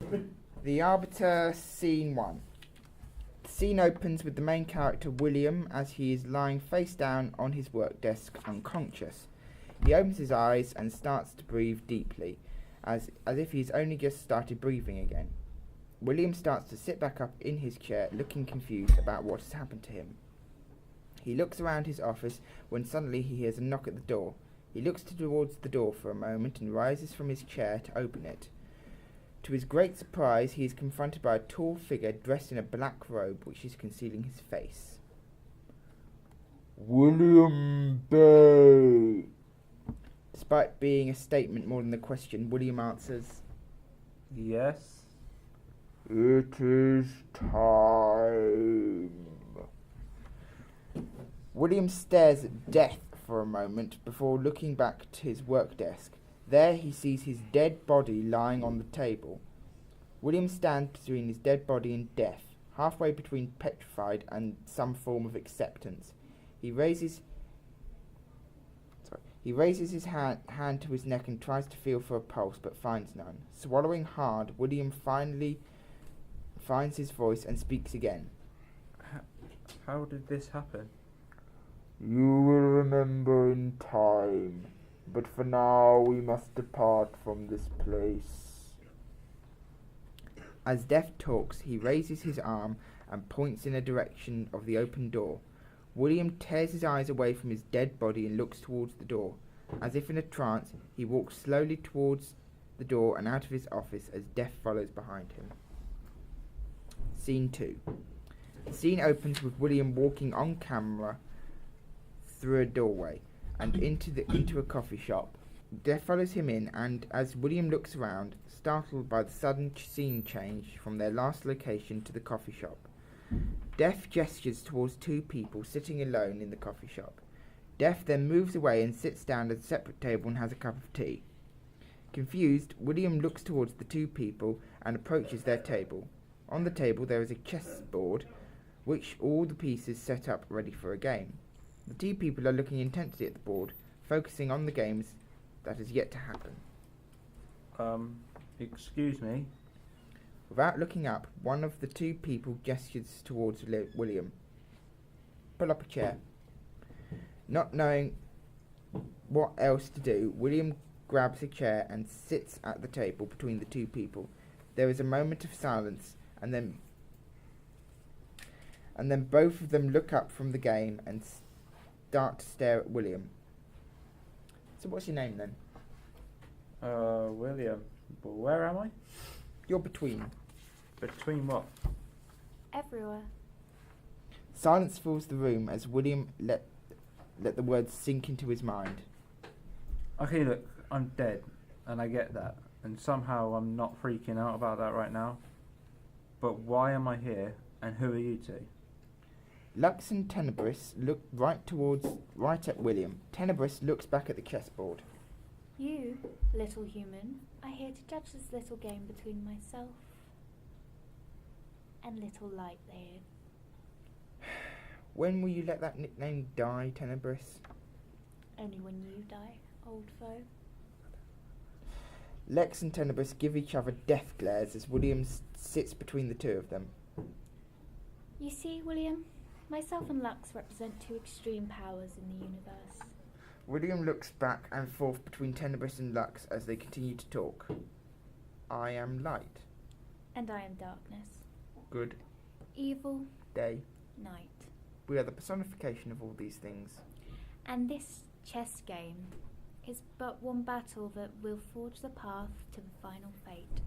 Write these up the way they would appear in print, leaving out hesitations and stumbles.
The Arbiter, Scene 1. The scene opens with the main character, William, as he is lying face down on his work desk, unconscious. He opens his eyes and starts to breathe deeply, as if he's only just started breathing again. William starts to sit back up in his chair, looking confused about what has happened to him. He looks around his office when suddenly he hears a knock at the door. He looks towards the door for a moment and rises from his chair to open it. To his great surprise, he is confronted by a tall figure dressed in a black robe which is concealing his face. William Bay. Despite being a statement more than a question, William answers, Yes? It is time. William stares at death for a moment before looking back to his work desk. There he sees his dead body lying on the table. William stands between his dead body and death, halfway between petrified and some form of acceptance. He raises his hand to his neck and tries to feel for a pulse, but finds none. Swallowing hard, William finally finds his voice and speaks again. How did this happen? You will remember in time, but for now we must depart from this place. As Death talks, he raises his arm and points in a direction of the open door. William tears his eyes away from his dead body and looks towards the door. As if in a trance, he walks slowly towards the door and out of his office as Death follows behind him. Scene 2. The scene opens with William walking on camera through a doorway and into a coffee shop. Death follows him in, and as William looks around, startled by the sudden scene change from their last location to the coffee shop. Death gestures towards two people sitting alone in the coffee shop. Death then moves away and sits down at a separate table and has a cup of tea. Confused, William looks towards the two people and approaches their table. On the table there is a chessboard, which all the pieces set up ready for a game. The two people are looking intensely at the board, focusing on the games that is yet to happen. Excuse me? Without looking up, one of the two people gestures towards William. Pull up a chair. Not knowing what else to do, William grabs a chair and sits at the table between the two people. There is a moment of silence, and then both of them look up from the game and start to stare at William. So what's your name then? William. But where am I? You're between. Between what? Everywhere. Silence fills the room as William let the words sink into his mind. Okay, look, I'm dead, and I get that, and somehow I'm not freaking out about that right now. But why am I here, and who are you two? Lux and Tenebris look right at William. Tenebris looks back at the chessboard. You, little human, are here to judge this little game between myself and little Lightbeard. When will you let that nickname die, Tenebris? Only when you die, old foe. Lex and Tenebris give each other death glares as William sits between the two of them. You see, William, myself and Lux represent two extreme powers in the universe. William looks back and forth between Tenebris and Lux as they continue to talk. I am light. And I am darkness. Good. Evil. Day. Night. We are the personification of all these things. And this chess game is but one battle that will forge the path to the final fate.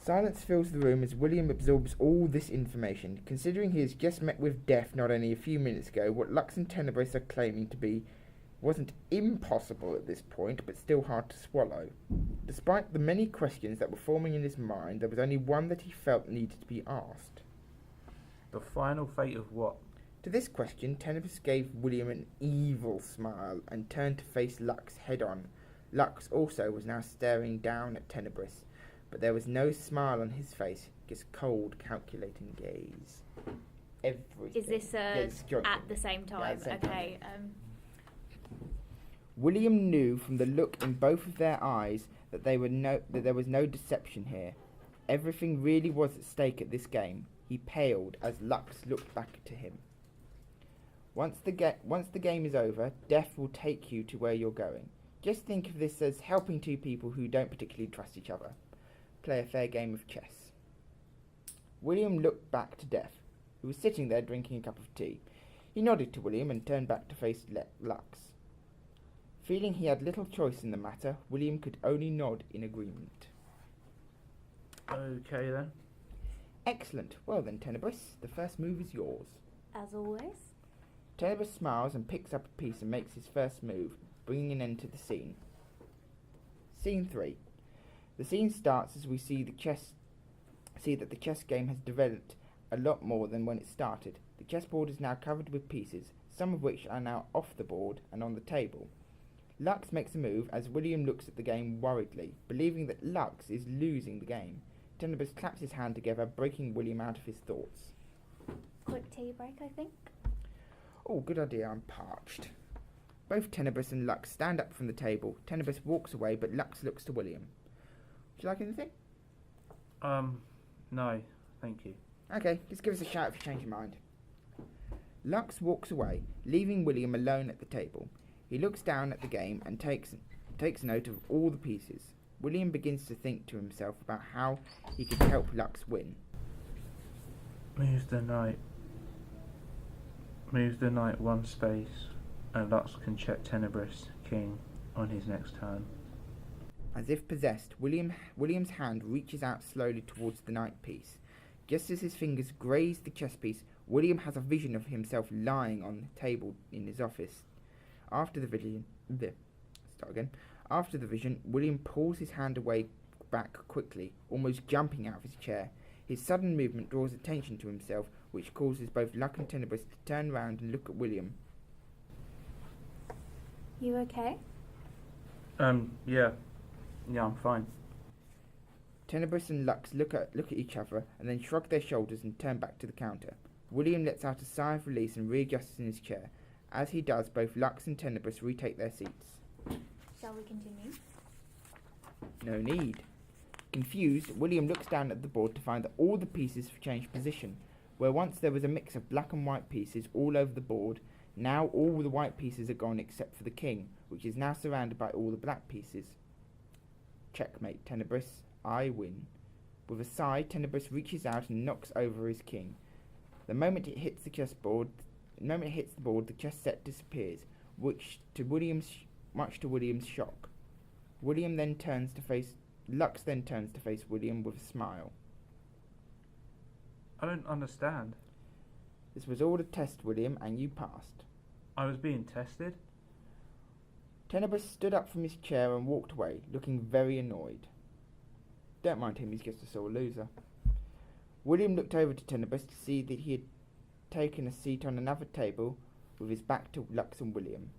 Silence fills the room as William absorbs all this information. Considering he has just met with death not only a few minutes ago, what Lux and Tenebris are claiming to be wasn't impossible at this point, but still hard to swallow. Despite the many questions that were forming in his mind, there was only one that he felt needed to be asked. The final fate of what? To this question, Tenebris gave William an evil smile and turned to face Lux head-on. Lux also was now staring down at Tenebris, but there was no smile on his face, just cold, calculating gaze. Everything. Is this at the same time? Yeah, at the same okay. William knew from the look in both of their eyes that there was no deception here. Everything really was at stake at this game. He paled as Lux looked back to him. Once the game is over, Death will take you to where you're going. Just think of this as helping two people who don't particularly trust each other. Play a fair game of chess. William looked back to Death, who was sitting there drinking a cup of tea. He nodded to William and turned back to face Lux. Feeling he had little choice in the matter, William could only nod in agreement. Okay then. Excellent. Well then, Tenebris, the first move is yours. As always. Tenebris smiles and picks up a piece and makes his first move, bringing an end to the scene. Scene 3. The scene starts as we see that the chess game has developed a lot more than when it started. The chessboard is now covered with pieces, some of which are now off the board and on the table. Lux makes a move as William looks at the game worriedly, believing that Lux is losing the game. Tenebris claps his hand together, breaking William out of his thoughts. Quick tea break, I think. Oh, good idea, I'm parched. Both Tenebris and Lux stand up from the table. Tenebris walks away, but Lux looks to William. Would you like anything? No, thank you. Okay, just give us a shout if you change your mind. Lux walks away, leaving William alone at the table. He looks down at the game and takes note of all the pieces. William begins to think to himself about how he could help Lux win. Move the knight. Move the knight one space, and Lux can check Tenebris king on his next turn. As if possessed, William's hand reaches out slowly towards the knight piece. Just as his fingers graze the chess piece, William has a vision of himself lying on the table in his office. After the vision, William pulls his hand away back quickly, almost jumping out of his chair. His sudden movement draws attention to himself, which causes both Lux and Tenebris to turn round and look at William. You okay? Yeah. Yeah, I'm fine. Tenebris and Lux look at each other and then shrug their shoulders and turn back to the counter. William lets out a sigh of release and readjusts in his chair. As he does, both Lux and Tenebris retake their seats. Shall we continue? No need. Confused, William looks down at the board to find that all the pieces have changed position. Where once there was a mix of black and white pieces all over the board, now all the white pieces are gone except for the king, which is now surrounded by all the black pieces. Checkmate, Tenebris. I win. With a sigh, Tenebris reaches out and knocks over his king. The moment it hits the chessboard, the chess set disappears, much to William's shock. Lux then turns to face William with a smile. I don't understand. This was all a test, William, and you passed. I was being tested? Tenebris stood up from his chair and walked away, looking very annoyed. Don't mind him, he's just a sore loser. William looked over to Tenebris to see that he had taken a seat on another table with his back to Lux and William.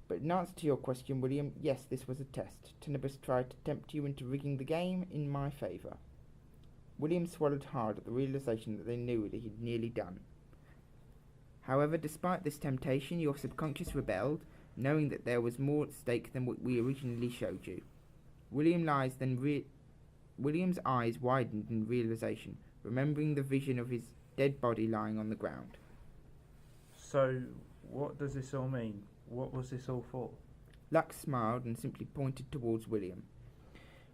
But in answer to your question, William, yes, this was a test. Tenebris tried to tempt you into rigging the game in my favour. William swallowed hard at the realization that they knew that he'd nearly done. However, despite this temptation, your subconscious rebelled, knowing that there was more at stake than what we originally showed you. William's eyes widened in realization, remembering the vision of his dead body lying on the ground. So, what does this all mean? What was this all for? Lux smiled and simply pointed towards William.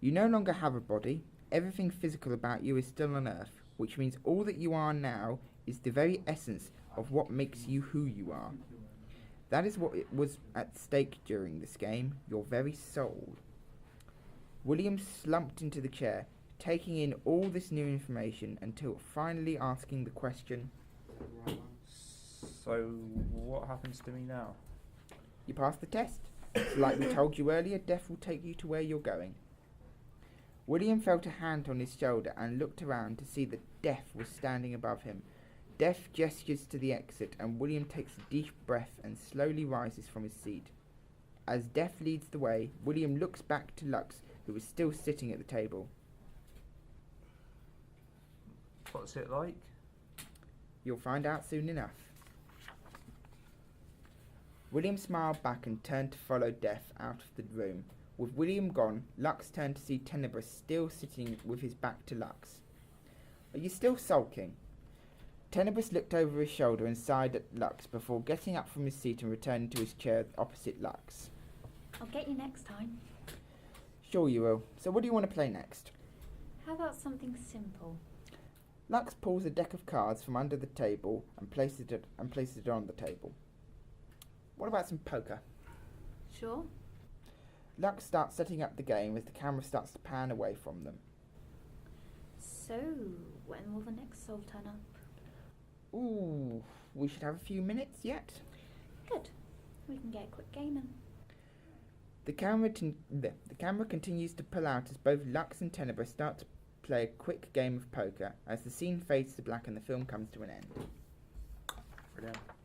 You no longer have a body. Everything physical about you is still on Earth, which means all that you are now is the very essence of what makes you who you are. That is what was at stake during this game, your very soul. William slumped into the chair, taking in all this new information until finally asking the question, So, what happens to me now? you passed the test. So like we told you earlier, Death will take you to where you're going. William felt a hand on his shoulder and looked around to see that Death was standing above him. Death gestures to the exit and William takes a deep breath and slowly rises from his seat. As Death leads the way, William looks back to Lux, who is still sitting at the table. What's it like? You'll find out soon enough. William smiled back and turned to follow Death out of the room. With William gone, Lux turned to see Tenebris still sitting with his back to Lux. Are you still sulking? Tenebris looked over his shoulder and sighed at Lux before getting up from his seat and returning to his chair opposite Lux. I'll get you next time. Sure you will. So what do you want to play next? How about something simple? Lux pulls a deck of cards from under the table and places it on the table. What about some poker? Sure. Lux starts setting up the game as the camera starts to pan away from them. So, when will the next soul turn up? Ooh, we should have a few minutes yet. Good. We can get a quick game in. The camera continues to pull out as both Lux and Tenebris start to play a quick game of poker as the scene fades to black and the film comes to an end. Brilliant.